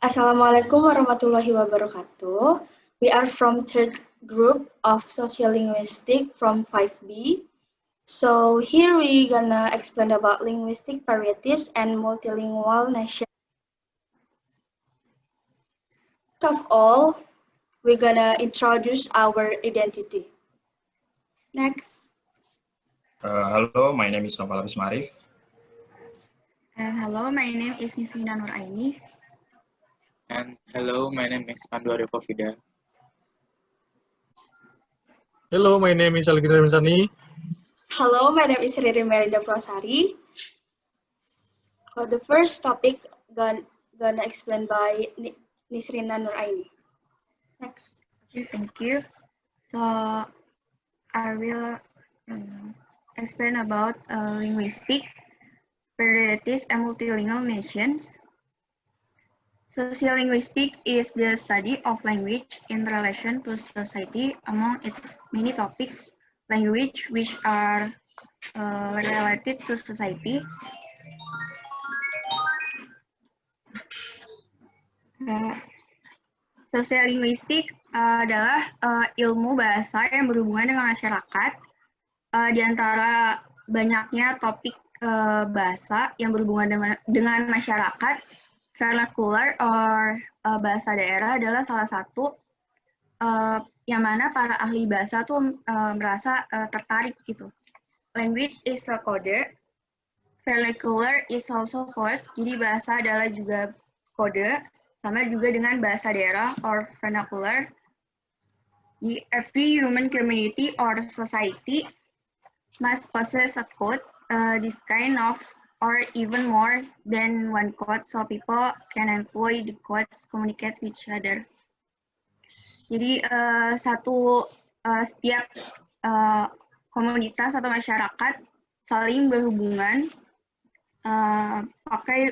Assalamualaikum warahmatullahi wabarakatuh. We are from third group of Sociolinguistic from 5B. So here we gonna explain about linguistic varieties and multilingual nation. First of all, we gonna introduce our identity. Next. Hello, my name is Noval Hafiz Marif. And hello, my name is Nisrina Nur Aini. And hello, my name is Pandu Aryo Fida. Hello, my name is Alexander Misani. Hello, my name is Riri Melinda Prosari. So the first topic gonna explain by Nisrina Nur Aini. Next. Okay, thank you. So I will explain about linguistic varieties and multilingual nations. Sociolinguistic is the study of language in relation to society. Among its many topics, language which are related to society. Sociolinguistik adalah ilmu bahasa yang berhubungan dengan masyarakat. Di antara banyaknya topik bahasa yang berhubungan dengan masyarakat, vernacular or bahasa daerah adalah salah satu yang mana para ahli bahasa tuh merasa tertarik gitu. Language is a code, vernacular is also code, jadi bahasa adalah juga kode, sama juga dengan bahasa daerah or vernacular. Every human community or society must possess a code, this kind of or even more than one code, so people can employ the codes communicate with each other. Jadi setiap komunitas atau masyarakat saling berhubungan pakai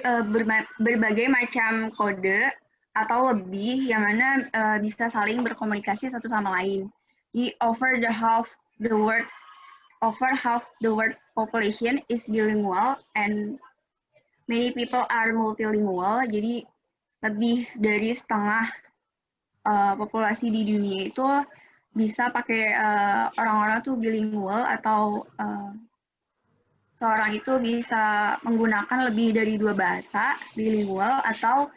berbagai macam kode atau lebih yang mana bisa saling berkomunikasi satu sama lain. Di over half the world population is bilingual and many people are multilingual. Jadi lebih dari setengah populasi di dunia itu bisa pakai orang-orang tuh bilingual atau seorang itu bisa menggunakan lebih dari 2 bahasa bilingual atau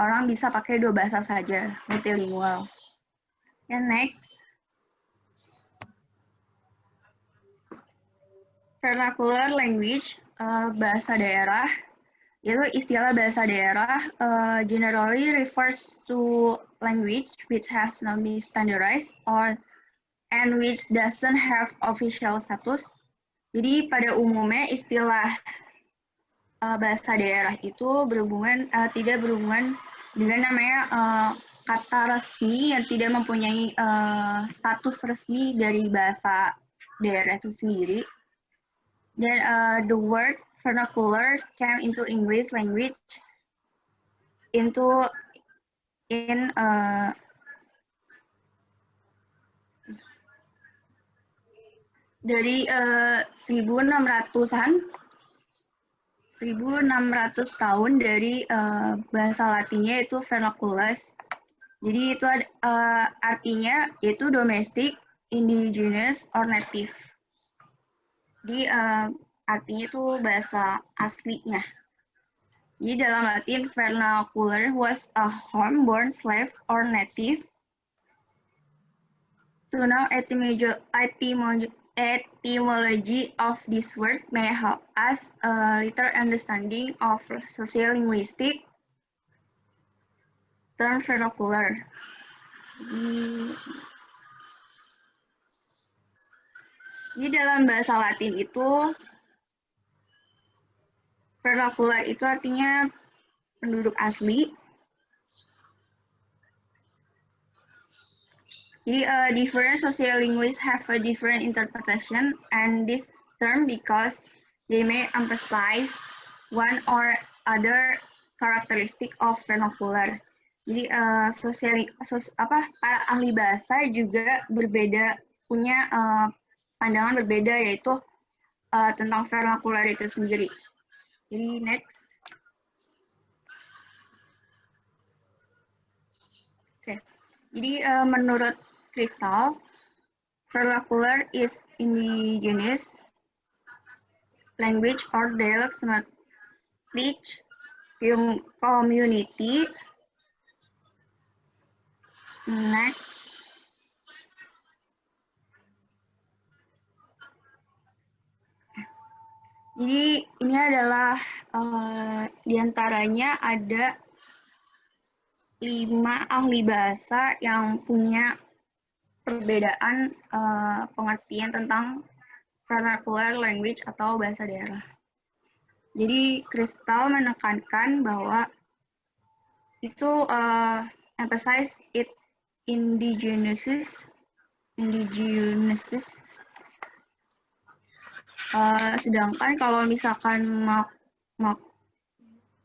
orang bisa pakai 2 bahasa saja multilingual. And next. Vernacular language, bahasa daerah, itu istilah bahasa daerah generally refers to language which has not been standardized and which doesn't have official status. Jadi pada umumnya istilah bahasa daerah itu tidak berhubungan dengan namanya kata resmi yang tidak mempunyai status resmi dari bahasa daerah itu sendiri. Then the word vernacular came into English language dari 1600-an, 1600 tahun dari bahasa Latinnya itu vernaculus. Jadi itu artinya yaitu domestic, indigenous, or native. Jadi artinya itu bahasa aslinya. Jadi dalam Latin, vernacular was a home-born slave or native. To know etymology of this word may help us a little understanding of sociolinguistic term vernacular. Jadi dalam bahasa Latin itu, vernacular itu artinya penduduk asli. Jadi different sociolinguists have a different interpretation and this term because they may emphasize one or other characteristic of vernacular. Jadi para ahli bahasa juga punya pandangan berbeda yaitu tentang vernacular itu sendiri. Jadi next. Jadi menurut Crystal, vernacular is indigenous language or dialect speech community. Next. Jadi ini adalah diantaranya ada 5 ahli bahasa yang punya perbedaan pengertian tentang vernacular language atau bahasa daerah. Jadi Crystal menekankan bahwa itu emphasize it indigenous. Sedangkan kalau misalkan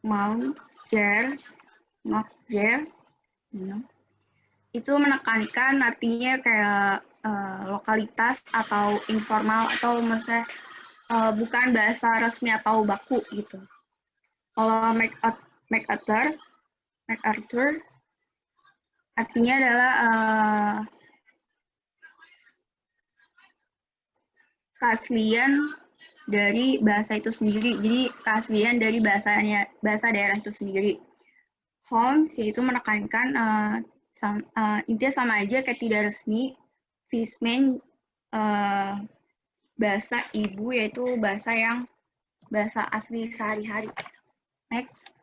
Maujer itu menekankan artinya kayak lokalitas atau informal atau maksudnya bukan bahasa resmi atau baku gitu. Kalau MacArthur artinya adalah keaslian dari bahasa itu sendiri. Jadi keaslian dari bahasa daerah itu sendiri. Holmes yaitu menekankan intinya sama aja kayak tidak resmi. Fishman bahasa ibu yaitu bahasa asli sehari-hari. Next.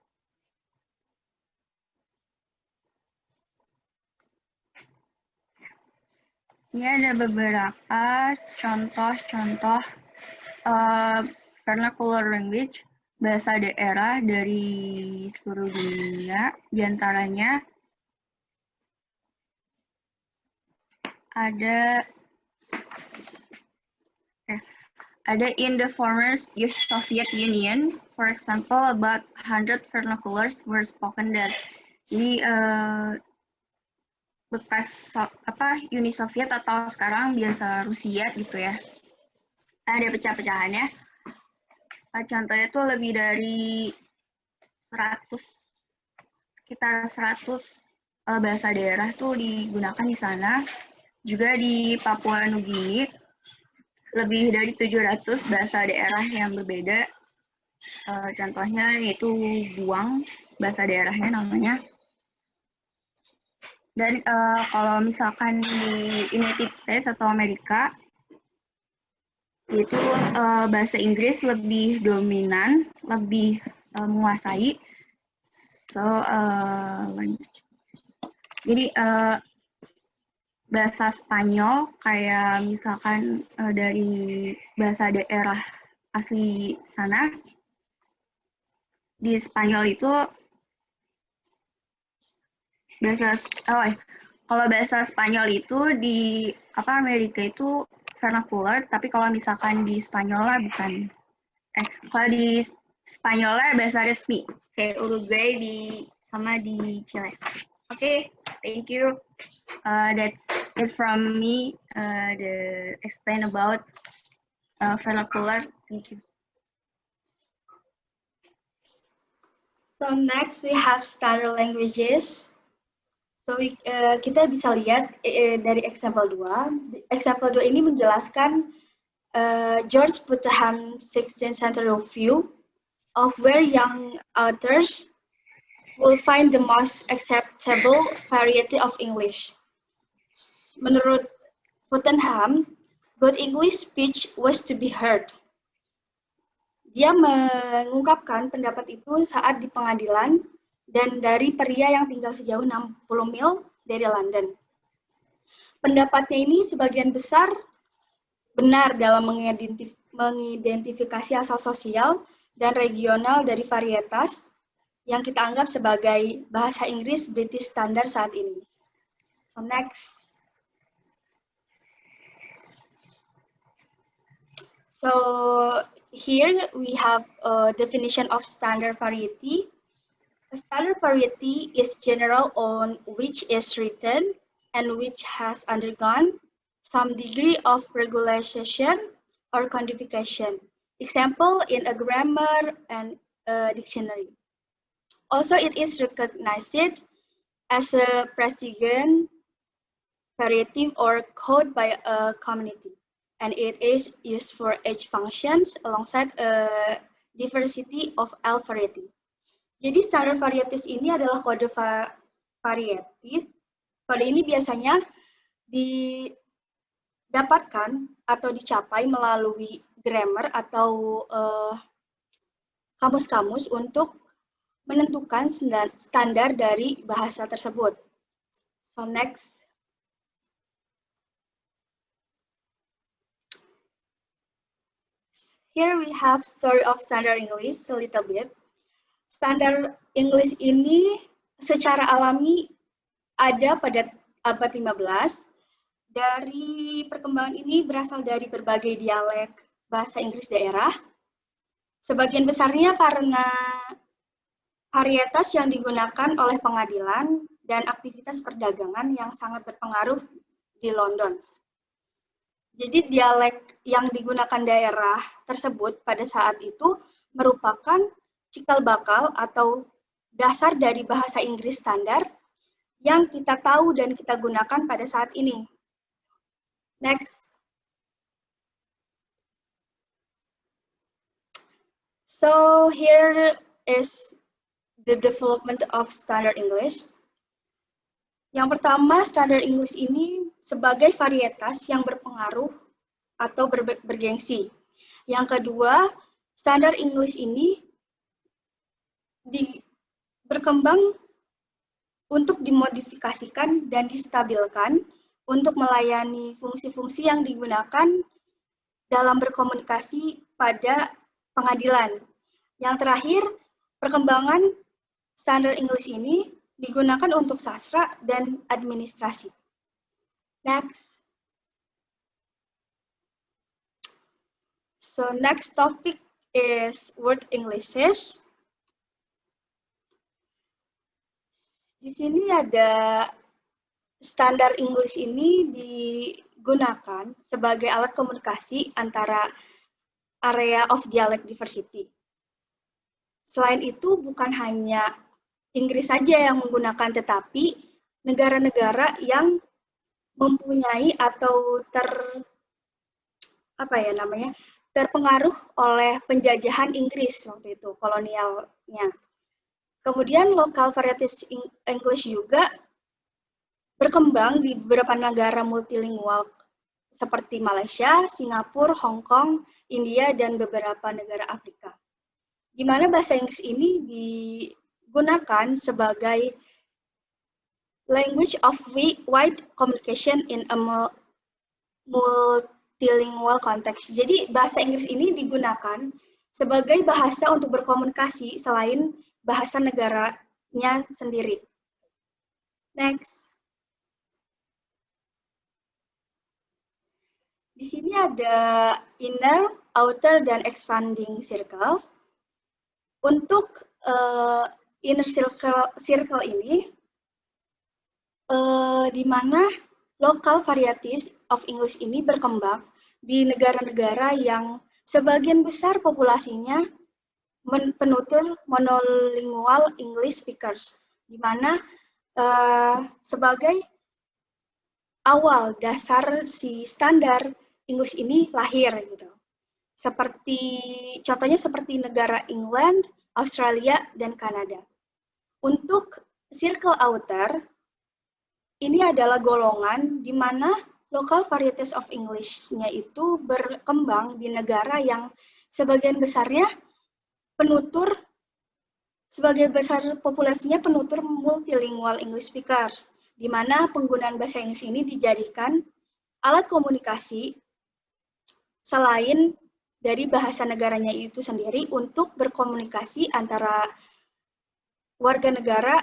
Ini ada beberapa contoh-contoh vernacular language, bahasa daerah dari seluruh dunia. Di antaranya ada in the former Soviet Union, for example, about 100 vernaculars were spoken there. Jadi bekas Uni Soviet atau sekarang biasa Rusia gitu ya. Ada pecah-pecahannya. Contohnya tuh lebih dari sekitar 100 bahasa daerah tuh digunakan di sana. Juga di Papua Nugini lebih dari 700 bahasa daerah yang berbeda. Contohnya yaitu Guang, bahasa daerahnya namanya. Dan kalau misalkan di United States atau Amerika, itu bahasa Inggris lebih dominan, lebih menguasai. Jadi bahasa Spanyol kayak misalkan dari bahasa daerah asli sana, di Spanyol itu kalau bahasa Spanyol itu di Amerika itu vernacular, tapi kalau misalkan di Spanyol lah bukan. Kalau di Spanyol lah bahasa resmi, kayak Uruguay sama di Chile. Okay, thank you. That's it from me. The explain about vernacular. Thank you. So next we have standard languages. So kita bisa lihat dari example 2. Example 2 ini menjelaskan George Putnam 16th century view of where young authors will find the most acceptable variety of English. Menurut Putnam, good English speech was to be heard. Dia mengungkapkan pendapat itu saat di pengadilan dan dari pria yang tinggal sejauh 60 mil dari London. Pendapatnya ini sebagian besar benar dalam mengidentifikasi asal sosial dan regional dari varietas yang kita anggap sebagai bahasa Inggris British standar saat ini. So next. So here we have a definition of standard variety. A standard variety is general on which is written and which has undergone some degree of regularization or codification. Example in a grammar and a dictionary. Also, it is recognized as a prestigious variety or code by a community, and it is used for each functions alongside a diversity of L variety. Jadi standard varieties ini adalah kode varieties. Kode ini biasanya didapatkan atau dicapai melalui grammar atau kamus-kamus untuk menentukan standar dari bahasa tersebut. So next. Here we have story of standard English a little bit. Standard English ini secara alami ada pada abad 15. Dari perkembangan ini berasal dari berbagai dialek bahasa Inggris daerah. Sebagian besarnya karena varietas yang digunakan oleh pengadilan dan aktivitas perdagangan yang sangat berpengaruh di London. Jadi dialek yang digunakan daerah tersebut pada saat itu merupakan cikal bakal atau dasar dari bahasa Inggris standar yang kita tahu dan kita gunakan pada saat ini. Next. So here is the development of standard English. Yang pertama, standard English ini sebagai varietas yang berpengaruh atau bergengsi. Yang kedua, standard English ini berkembang untuk dimodifikasikan dan distabilkan untuk melayani fungsi-fungsi yang digunakan dalam berkomunikasi pada pengadilan. Yang terakhir, perkembangan standard English ini digunakan untuk sastra dan administrasi. Next. So next topic is word Englishes. Di sini ada standar English ini digunakan sebagai alat komunikasi antara area of dialect diversity. Selain itu, bukan hanya Inggris saja yang menggunakan, tetapi negara-negara yang mempunyai atau terpengaruh oleh penjajahan Inggris waktu itu, kolonialnya. Kemudian local varieties English juga berkembang di beberapa negara multilingual seperti Malaysia, Singapura, Hong Kong, India, dan beberapa negara Afrika. Di mana bahasa Inggris ini digunakan sebagai language of wide communication in a multilingual context. Jadi bahasa Inggris ini digunakan sebagai bahasa untuk berkomunikasi selain bahasa negaranya sendiri. Next. Di sini ada inner, outer, dan expanding circles. Untuk inner circle ini, di mana local varieties of English ini berkembang di negara-negara yang sebagian besar populasinya penutur monolingual English speakers, di mana sebagai awal dasar si standar English ini lahir gitu. Contohnya seperti negara England, Australia, dan Kanada. Untuk circle outer, ini adalah golongan di mana local varieties of English-nya itu berkembang di negara yang sebagian besarnya sebagai besar populasinya penutur multilingual English speakers, di mana penggunaan bahasa Inggris ini dijadikan alat komunikasi selain dari bahasa negaranya itu sendiri untuk berkomunikasi antara warga negara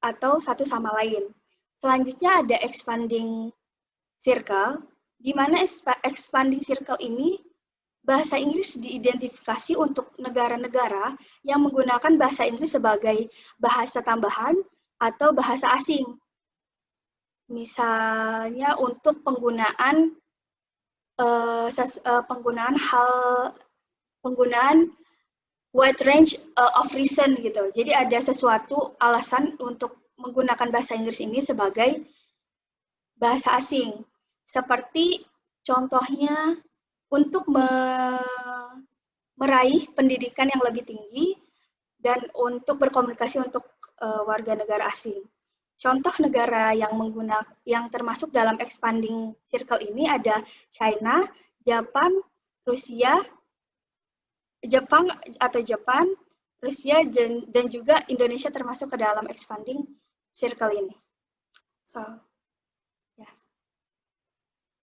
atau satu sama lain. Selanjutnya ada expanding circle, di mana expanding circle ini bahasa Inggris diidentifikasi untuk negara-negara yang menggunakan bahasa Inggris sebagai bahasa tambahan atau bahasa asing. Misalnya untuk penggunaan wide range of reason gitu. Jadi ada sesuatu alasan untuk menggunakan bahasa Inggris ini sebagai bahasa asing. Seperti contohnya untuk meraih pendidikan yang lebih tinggi dan untuk berkomunikasi untuk warga negara asing. Contoh negara yang termasuk dalam expanding circle ini ada China, Jepang, Rusia, Jepang, Rusia, dan juga Indonesia termasuk ke dalam expanding circle ini. So, yes.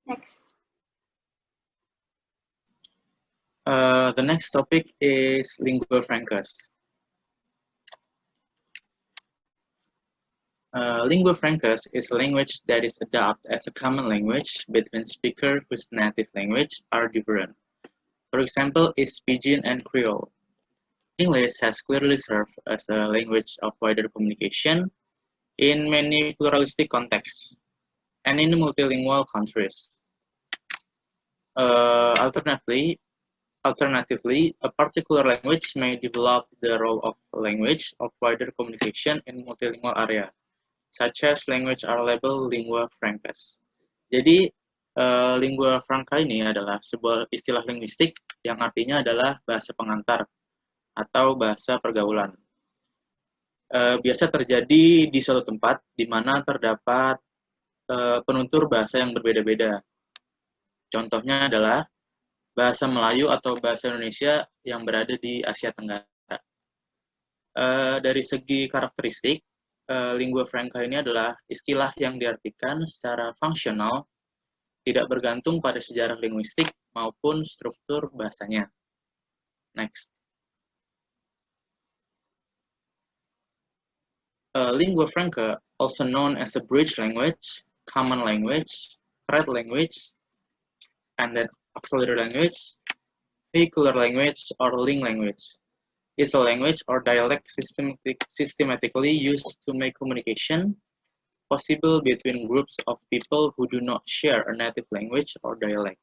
Next. The next topic is lingua francas. Lingua francas is a language that is adopted as a common language between speakers whose native language are different. For example, is Pidgin and Creole. English has clearly served as a language of wider communication in many pluralistic contexts and in multilingual countries. Alternatively, a particular language may develop the role of a language of wider communication in multilingual area, such as language are labeled lingua francas. Jadi, lingua franca ini adalah sebuah istilah linguistik yang artinya adalah bahasa pengantar atau bahasa pergaulan. Biasa terjadi di suatu tempat di mana terdapat penutur bahasa yang berbeda-beda. Contohnya adalah bahasa Melayu atau bahasa Indonesia yang berada di Asia Tenggara. Dari segi karakteristik, lingua franca ini adalah istilah yang diartikan secara fungsional, tidak bergantung pada sejarah linguistik maupun struktur bahasanya. Next. Lingua franca, also known as a bridge language, common language, thread language, and then auxiliary language, vehicular language, or link language, is a language or dialect systematically used to make communication possible between groups of people who do not share a native language or dialect,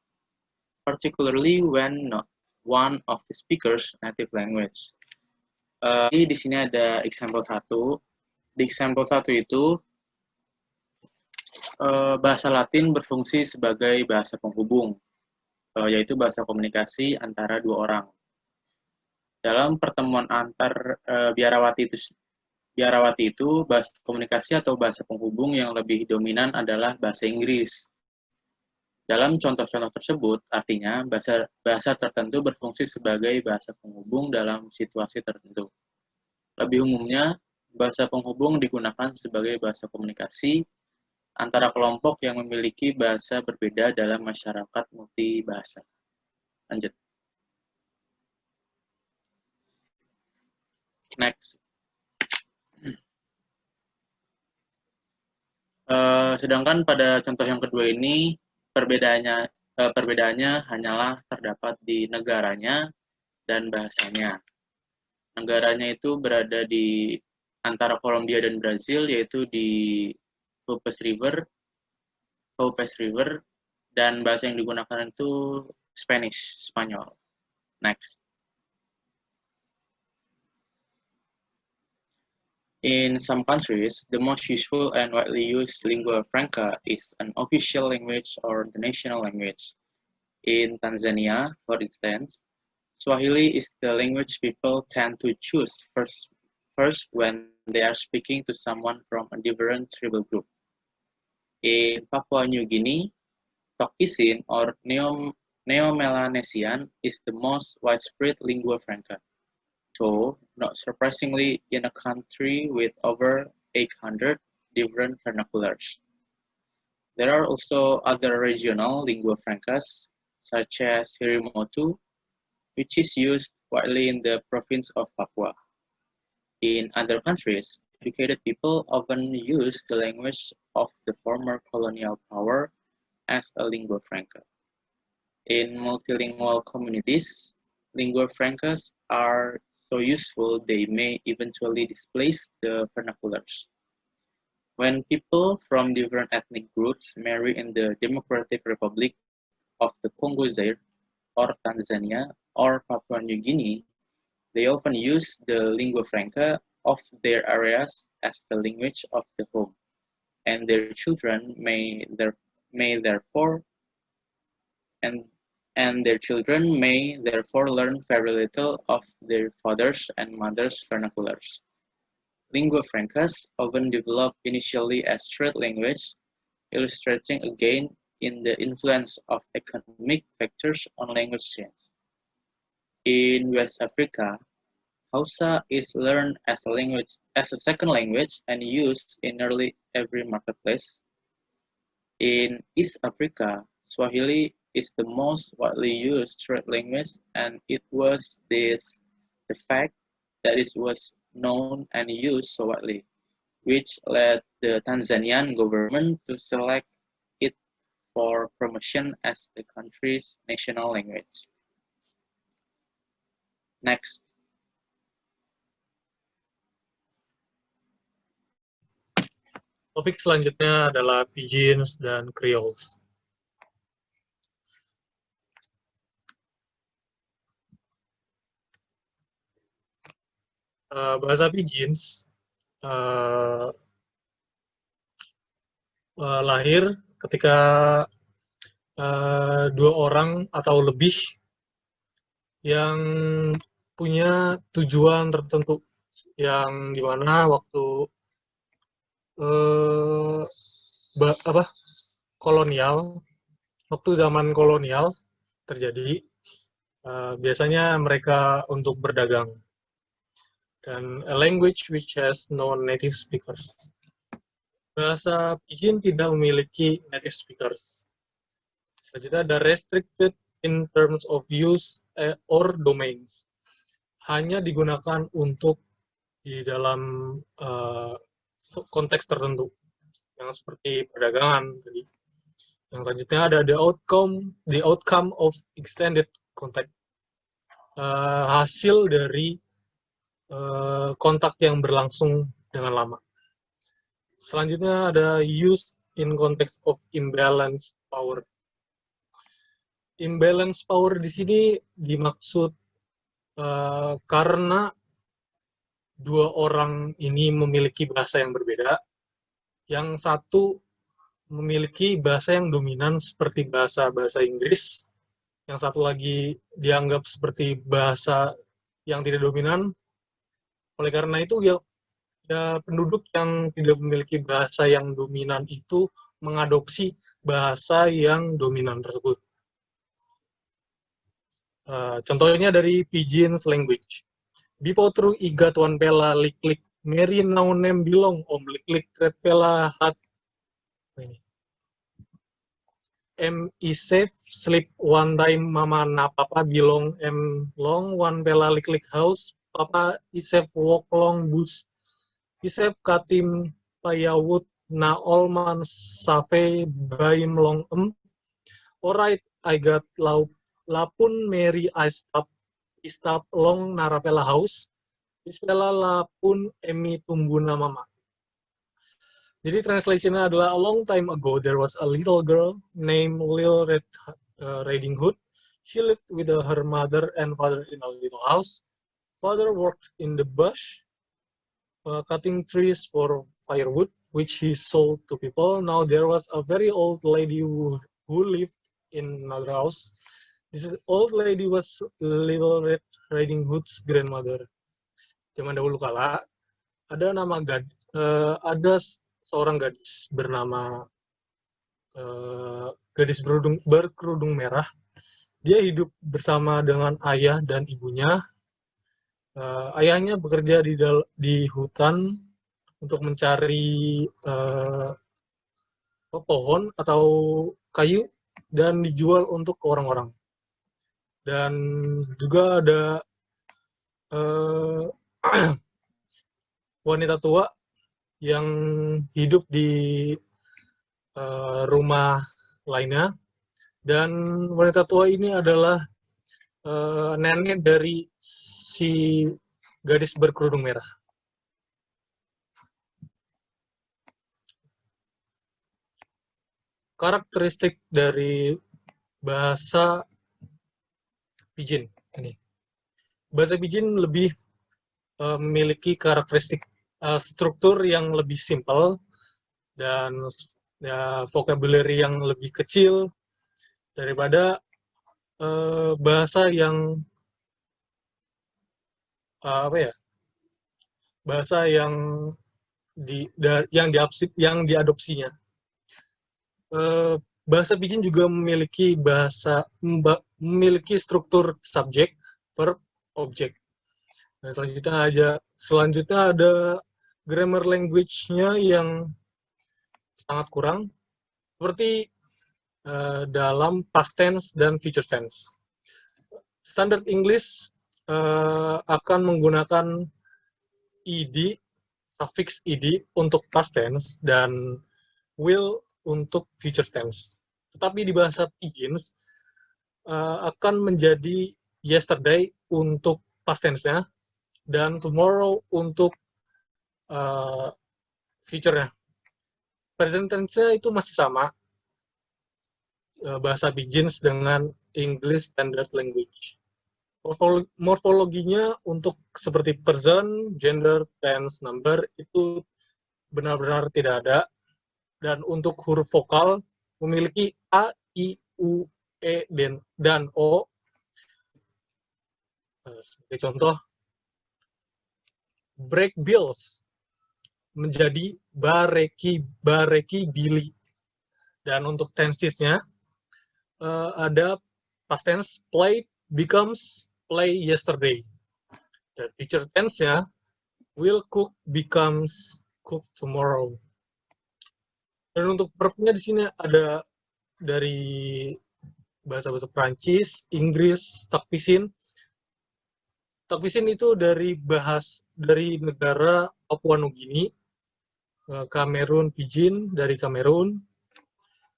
particularly when not one of the speakers' native language. Di sini ada example 1. Di example 1 itu bahasa Latin berfungsi sebagai bahasa penghubung, yaitu bahasa komunikasi antara dua orang. Dalam pertemuan antar biarawati itu bahasa komunikasi atau bahasa penghubung yang lebih dominan adalah bahasa Inggris. Dalam contoh-contoh tersebut, artinya bahasa tertentu berfungsi sebagai bahasa penghubung dalam situasi tertentu. Lebih umumnya, bahasa penghubung digunakan sebagai bahasa komunikasi antara kelompok yang memiliki bahasa berbeda dalam masyarakat multibahasa. Lanjut. Next. Sedangkan pada contoh yang kedua ini, perbedaannya hanyalah terdapat di negaranya dan bahasanya. Negaranya itu berada di antara Kolombia dan Brazil, yaitu di Hoopes River, dan bahasa yang digunakan itu Spanyol. Next. In some countries, the most useful and widely used lingua franca is an official language or the national language. In Tanzania, for instance, Swahili is the language people tend to choose first when they are speaking to someone from a different tribal group. In Papua New Guinea, Tok Pisin or Neo-Melanesian is the most widespread lingua franca, though not surprisingly in a country with over 800 different vernaculars. There are also other regional lingua francas, such as Hirimotu, which is used widely in the province of Papua. In other countries, educated people often use the language of the former colonial power as a lingua franca. In multilingual communities, lingua francas are so useful they may eventually displace the vernaculars. When people from different ethnic groups marry in the Democratic Republic of the Congo-Zaire or Tanzania or Papua New Guinea, they often use the lingua franca of their areas as the language of the home. and their children may therefore learn very little of their fathers and mothers' vernaculars. Lingua francas often develop initially as trade language, illustrating again in the influence of economic factors on language change. In West Africa, Hausa is learned as a second language and used in nearly every marketplace. In East Africa, Swahili is the most widely used trade language, and it was the fact that it was known and used so widely, which led the Tanzanian government to select it for promotion as the country's national language. Next. Topik selanjutnya adalah Pidgins dan Creoles. Bahasa Pidgins lahir ketika dua orang atau lebih yang punya tujuan tertentu, yang dimana waktu waktu zaman kolonial terjadi, biasanya mereka untuk berdagang, dan a language which has no native speakers. Bahasa Pidgin tidak memiliki native speakers. Selanjutnya ada restricted in terms of use or domains. Hanya digunakan untuk di dalam konteks tertentu, yang seperti perdagangan tadi. Yang selanjutnya ada the outcome of extended contact. Hasil dari kontak yang berlangsung dengan lama. Selanjutnya ada use in context of imbalance power. Imbalance power di sini dimaksud karena dua orang ini memiliki bahasa yang berbeda. Yang satu memiliki bahasa yang dominan seperti bahasa Inggris, yang satu lagi dianggap seperti bahasa yang tidak dominan. Oleh karena itu, ya penduduk yang tidak memiliki bahasa yang dominan itu mengadopsi bahasa yang dominan tersebut. Contohnya dari Pidgin's language. Bipotru iga tuan pela lik-lik meri naunem bilong om lik-lik red pela hat. Isef sleep one time mama na papa bilong long one pela lik-lik house papa isef walk long bus. Isef katim payawut na olman safe baim long Alright, I got lapun Mary I stop long narapela house. Ispela lapun emi tumbuna mama. Jadi translationnya adalah a long time ago there was a little girl named Little Riding Hood. She lived with her mother and father in a little house. Father worked in the bush, cutting trees for firewood, which he sold to people. Now there was a very old lady who lived in another house. This old lady was Little Riding Hood's grandmother. Zaman dahulu kala ada seorang gadis bernama gadis berkerudung merah. Dia hidup bersama dengan ayah dan ibunya. Ayahnya bekerja di hutan untuk mencari pohon atau kayu dan dijual untuk ke orang-orang. Dan juga ada wanita tua yang hidup di rumah lainnya, dan wanita tua ini adalah nenek dari si gadis berkerudung merah. Karakteristik dari bahasa Pidgin ini. Bahasa Pidgin lebih memiliki karakteristik struktur yang lebih simpel, dan ya, vocabulary yang lebih kecil daripada bahasa yang bahasa yang diadopsinya. Bahasa Pidgin juga memiliki memiliki struktur subjek, verb, object. Nah, selanjutnya ada grammar language-nya yang sangat kurang, seperti dalam past tense dan future tense. Standard English akan menggunakan ed, suffix ed untuk past tense dan will untuk future tense. Tetapi di bahasa Pidgin akan menjadi yesterday untuk past tense-nya dan tomorrow untuk future-nya. Present tense-nya itu masih sama, bahasa Pidgin dengan English Standard Language. Morfologinya untuk seperti present, gender, tense, number itu benar-benar tidak ada. Dan untuk huruf vokal memiliki A, I, U, E, dan O. Sebagai contoh, break bills menjadi bareki bili. Dan untuk tenses-nya ada past tense, played becomes play yesterday. Dan future tense-nya will cook becomes cook tomorrow. Dan untuk verb-nya di sini ada dari bahasa-bahasa Prancis, Inggris, Takpisin. Takpisin itu dari negara Papua Nugini, Kamerun Pidgin dari Kamerun,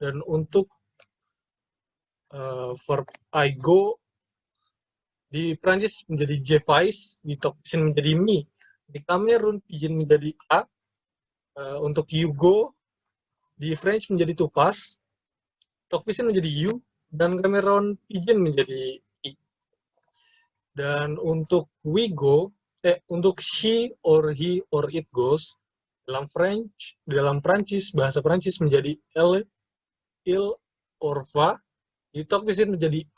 dan untuk verb I go di Prancis menjadi je vais, di Takpisin menjadi mi, di Kamerun Pidgin menjadi a, untuk you go di French menjadi tu vas, Takpisin menjadi you, dan Cameron Pidgin menjadi i. Dan untuk we go, untuk she or he or it goes, dalam Prancis, bahasa Prancis menjadi elle, il, or va, di Takpisin menjadi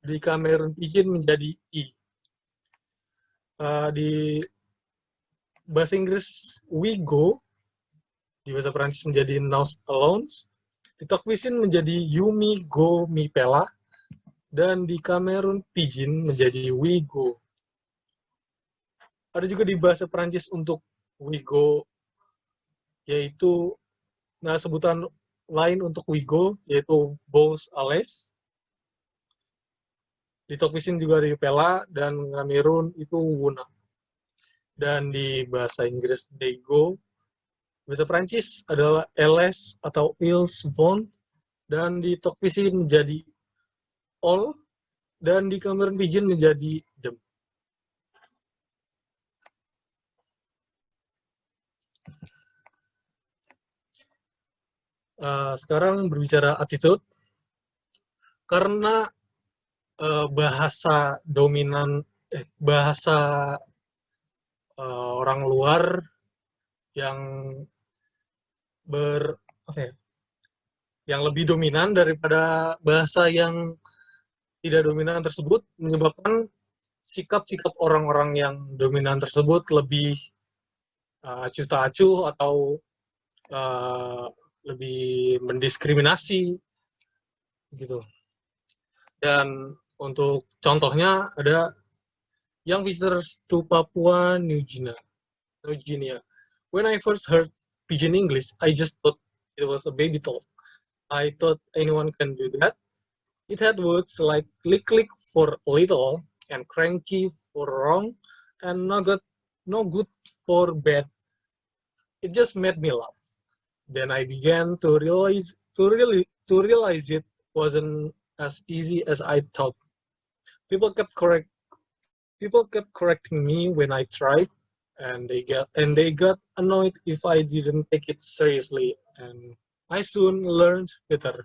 di Cameron Pidgin menjadi i. Di bahasa Inggris we go, di bahasa Prancis menjadi nous allons, di Takpisin menjadi you, me, go, mi, pela, dan di Cameron Pidgin menjadi we go. Ada juga di bahasa Prancis untuk we go, yaitu sebutan lain untuk we go, yaitu vous allez. Di Takpisin juga di pela, dan Cameron itu wuna. Dan di bahasa Inggris they go, bahasa Prancis adalah elles atau ils vont, dan di Takpisin menjadi all, dan di Cameron Pidgin menjadi them. Sekarang berbicara attitude, karena bahasa dominan, bahasa orang luar yang yang lebih dominan daripada bahasa yang tidak dominan tersebut, menyebabkan sikap-sikap orang-orang yang dominan tersebut lebih acuh tak acuh atau lebih mendiskriminasi gitu. Dan untuk contohnya ada young visitors to Papua New Guinea. When I first heard Pidgin English, I just thought it was a baby talk. I thought anyone can do that. It had words like lick for little, and cranky for wrong, and no good for bad. It just made me laugh. Then I began to realize it wasn't as easy as I thought. People kept correcting me when I tried, and they got annoyed if I didn't take it seriously, and I soon learned better.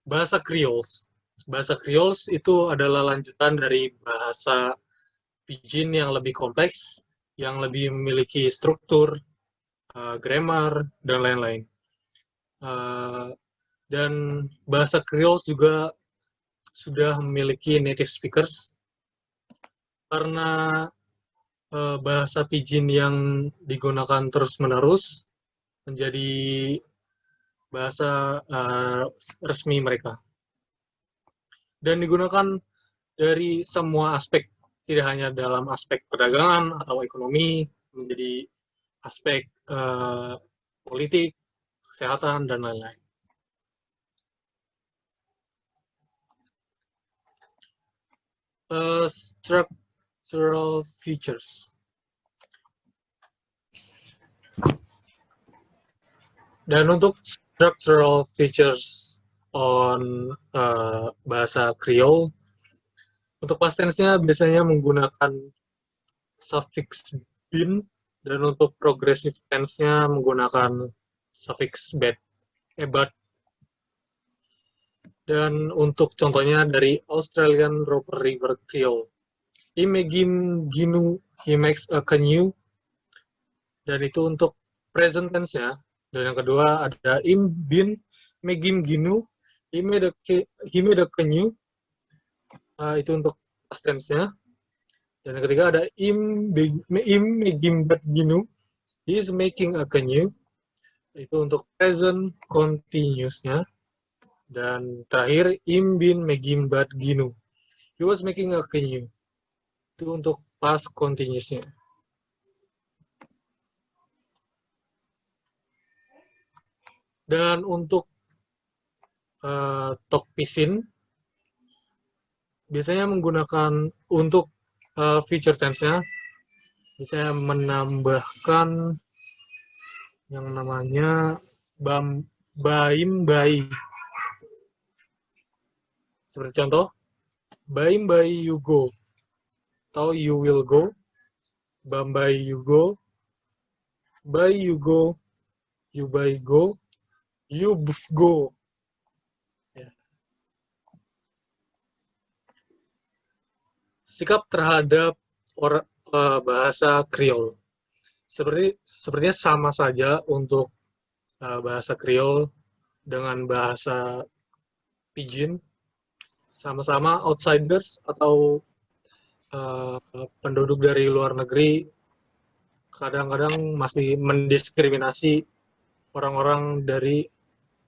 Bahasa Kriols. Bahasa Kriols itu adalah lanjutan dari bahasa Pidgin yang lebih kompleks, yang lebih memiliki struktur, grammar, dan lain-lain. Dan bahasa Creole juga sudah memiliki native speakers karena bahasa Pidgin yang digunakan terus-menerus menjadi bahasa resmi mereka. Dan digunakan dari semua aspek, tidak hanya dalam aspek perdagangan atau ekonomi, menjadi aspek politik, kesehatan, dan lain-lain. Structural features. Dan untuk structural features on bahasa Creole, untuk past tense-nya biasanya menggunakan suffix bin, dan untuk progressive tense-nya menggunakan suffix bat. Dan untuk contohnya dari Australian Roper River Creole. He megim ginu, he makes a canoe. Dan itu untuk present tense-nya. Dan yang kedua ada im bin megim ginu, he made a canoe. Itu untuk past tense-nya. Dan yang ketiga ada im megim bat ginu, he is making a canoe. Itu untuk present continuous-nya. Dan terakhir, im bin megim bat ginu, he was making a canoe. Itu untuk past continuous-nya. Dan untuk tok pisin, biasanya menggunakan untuk future tense-nya, biasanya menambahkan yang namanya baim bai. Seperti contoh, baim bai you go, atau you will go, bambai you go, buy you go, you buy go, you go. Ya. Sikap terhadap bahasa Creole. Sepertinya sama saja untuk bahasa Creole dengan bahasa Pidgin. Sama-sama outsiders atau penduduk dari luar negeri kadang-kadang masih mendiskriminasi orang-orang dari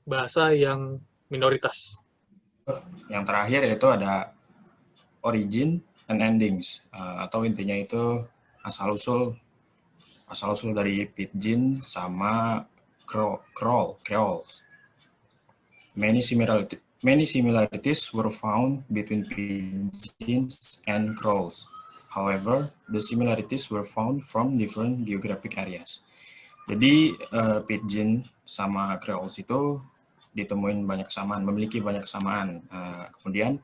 bahasa yang minoritas. Yang terakhir yaitu ada origin and endings, atau intinya itu asal-usul dari Pidgin sama Creole. Many similarities were found between Pidgins and Creoles. However, the similarities were found from different geographic areas. Jadi Pidgin sama Creoles itu ditemuin banyak kesamaan, memiliki banyak kesamaan. Kemudian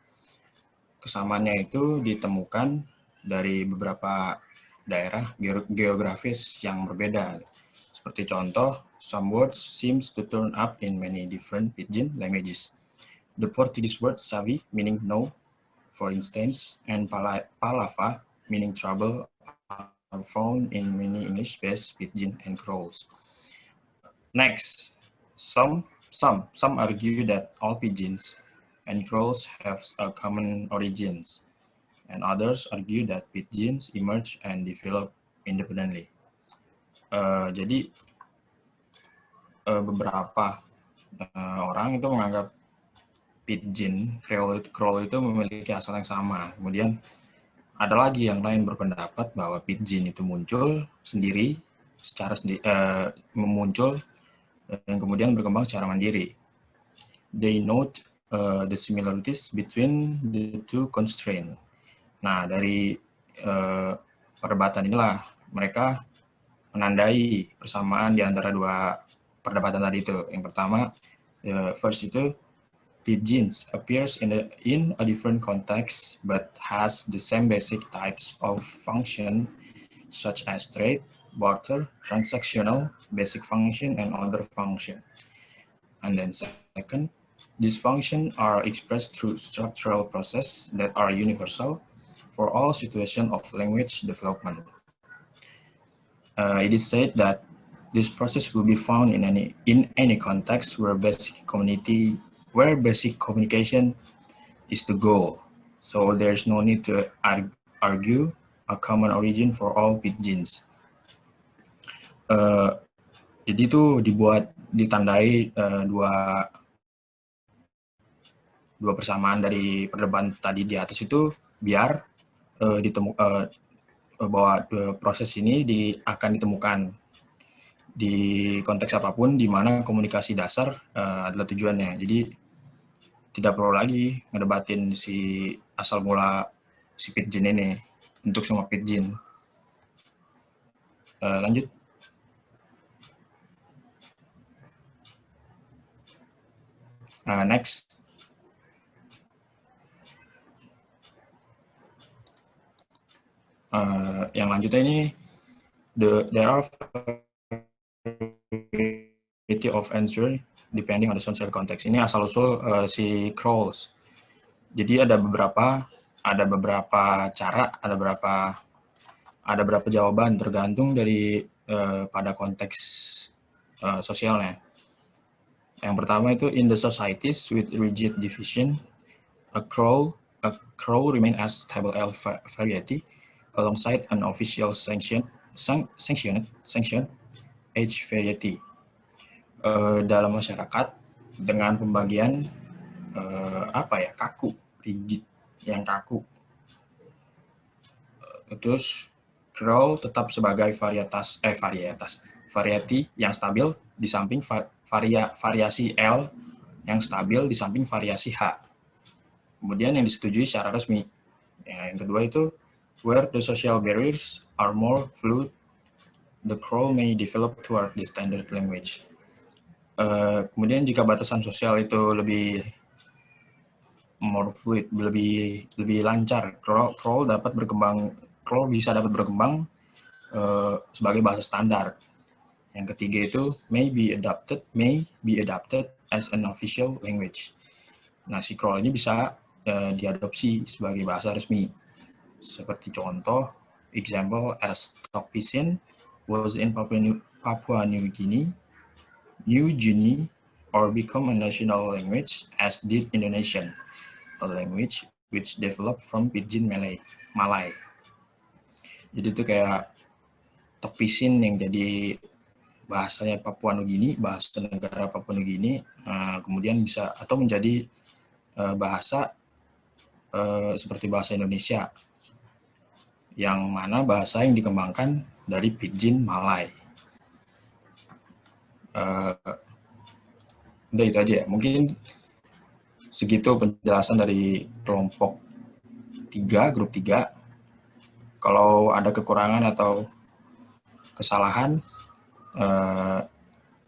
kesamaannya itu ditemukan dari beberapa daerah geografis yang berbeda. Seperti contoh, some words seems to turn up in many different Pidgin languages. The Portuguese word savi, meaning no, for instance, and palava, meaning trouble, are found in many English-based Pidgin and Creoles. Next, some argue that all Pidgins and Creoles have a common origins, and others argue that Pidgins emerge and develop independently. Jadi beberapa orang itu menganggap Pidgin, Creole itu memiliki asal yang sama. Kemudian ada lagi yang lain berpendapat bahwa Pidgin itu muncul sendiri, muncul dan kemudian berkembang secara mandiri. They note the similarities between the two constraints. Nah, dari perdebatan inilah mereka menandai persamaan di antara dua perdebatan tadi itu. Yang pertama, first itu, Pidgins appears in a different context but has the same basic types of function such as trade, barter, transactional, basic function, and other function. And then second, these functions are expressed through structural processes that are universal for all situations of language development. It is said that This process will be found in any context where basic communication is the goal. So there's no need to argue a common origin for all pidgins. Jadi itu ditandai dua persamaan dari perdebatan tadi di atas itu biar bahwa proses ini akan ditemukan di konteks apapun di mana komunikasi dasar adalah tujuannya. Jadi tidak perlu lagi ngedebatin si asal mula si pidgin ini untuk semua pidgin. Lanjut. Next. Yang lanjutnya ini there are variety of answer depending on the social context. Ini asal usul si Crawls. Jadi ada beberapa cara, ada beberapa jawaban tergantung dari pada konteks sosialnya. Yang pertama itu in the societies with rigid division, a crow remain as stable L variety alongside an official sanctioned H variety. Dalam masyarakat dengan pembagian kaku, rigid, yang kaku. Terus crow tetap sebagai variety yang stabil di samping variasi L yang stabil di samping variasi H. Kemudian yang disetujui secara resmi. Yang kedua itu where the social barriers are more fluid, the crow may develop toward the standard language. Kemudian jika batasan sosial itu lebih more fluid, lebih lancar, crow bisa dapat berkembang sebagai bahasa standar. Yang ketiga itu may be adopted as an official language. Nah, si crow ini bisa diadopsi sebagai bahasa resmi. Seperti contoh, example as Tok Pisin was in Papua New Guinea, or become a national language as did Indonesian, a language which developed from Pidgin Malay. Jadi itu kayak Tok Pisin yang jadi bahasanya Papua New Guinea, bahasa negara Papua New Guinea, kemudian bisa atau menjadi bahasa seperti bahasa Indonesia, yang mana bahasa yang dikembangkan dari Pidgin Malay. Udah itu aja ya. Mungkin segitu penjelasan dari kelompok 3, grup 3. Kalau ada kekurangan atau kesalahan,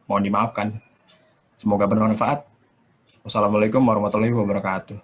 mohon dimaafkan. Semoga bermanfaat. Wassalamualaikum warahmatullahi wabarakatuh.